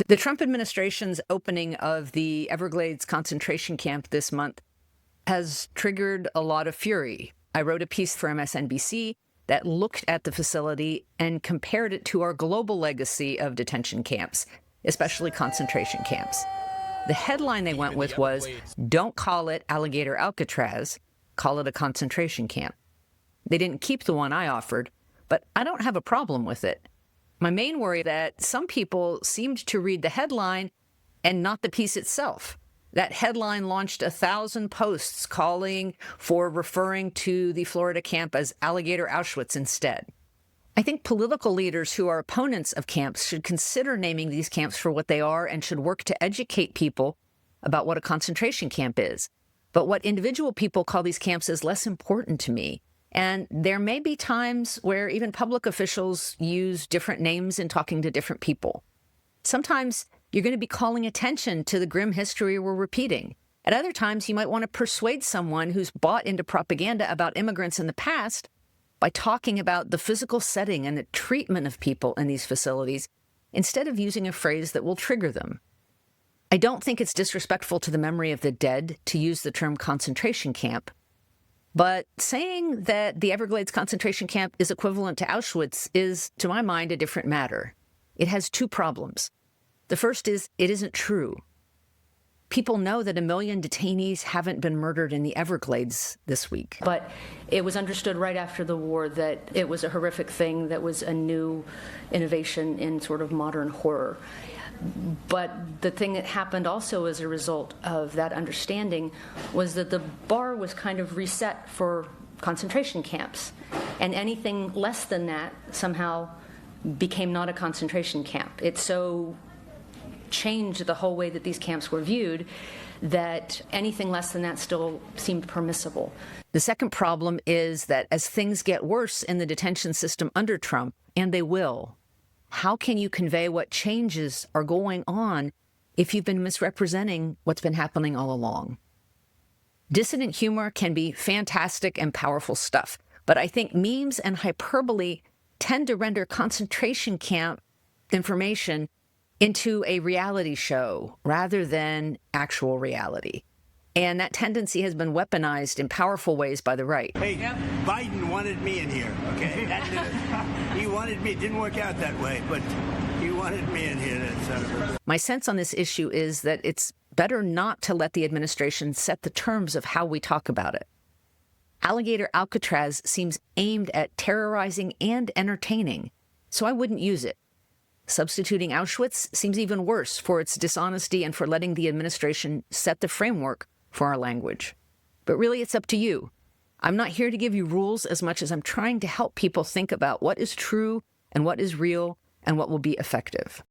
The Trump administration's opening of the Everglades concentration camp this month has triggered a lot of fury. I wrote a piece for MSNBC that looked at the facility and compared it to our global legacy of detention camps, especially concentration camps. The headline they went with was, "Don't call it Alligator Alcatraz, call it a concentration camp." They didn't keep the one I offered, but I don't have a problem with it. My main worry is that some people seemed to read the headline and not the piece itself. That headline launched 1,000 posts calling for referring to the Florida camp as Alligator Auschwitz instead. I think political leaders who are opponents of camps should consider naming these camps for what they are and should work to educate people about what a concentration camp is. But what individual people call these camps is less important to me. And there may be times where even public officials use different names in talking to different people. Sometimes you're going to be calling attention to the grim history we're repeating. At other times, you might want to persuade someone who's bought into propaganda about immigrants in the past by talking about the physical setting and the treatment of people in these facilities instead of using a phrase that will trigger them. I don't think it's disrespectful to the memory of the dead to use the term concentration camp, but saying that the Everglades concentration camp is equivalent to Auschwitz is, to my mind, a different matter. It has two problems. The first is it isn't true. People know that 1 million detainees haven't been murdered in the Everglades this week. But it was understood right after the war that it was a horrific thing that was a new innovation in sort of modern horror. But the thing that happened also as a result of that understanding was that the bar was kind of reset for concentration camps. And anything less than that somehow became not a concentration camp. It so changed the whole way that these camps were viewed that anything less than that still seemed permissible. The second problem is that as things get worse in the detention system under Trump, and they will, how can you convey what changes are going on if you've been misrepresenting what's been happening all along? Dissident humor can be fantastic and powerful stuff, but I think memes and hyperbole tend to render concentration camp information into a reality show rather than actual reality. And that tendency has been weaponized in powerful ways by the right. Hey, Biden wanted me in here, okay? He wanted me. It didn't work out that way, but he wanted me in here. My sense on this issue is that it's better not to let the administration set the terms of how we talk about it. Alligator Alcatraz seems aimed at terrorizing and entertaining, so I wouldn't use it. Substituting Auschwitz seems even worse for its dishonesty and for letting the administration set the framework for our language. But really, it's up to you. I'm not here to give you rules as much as I'm trying to help people think about what is true and what is real and what will be effective.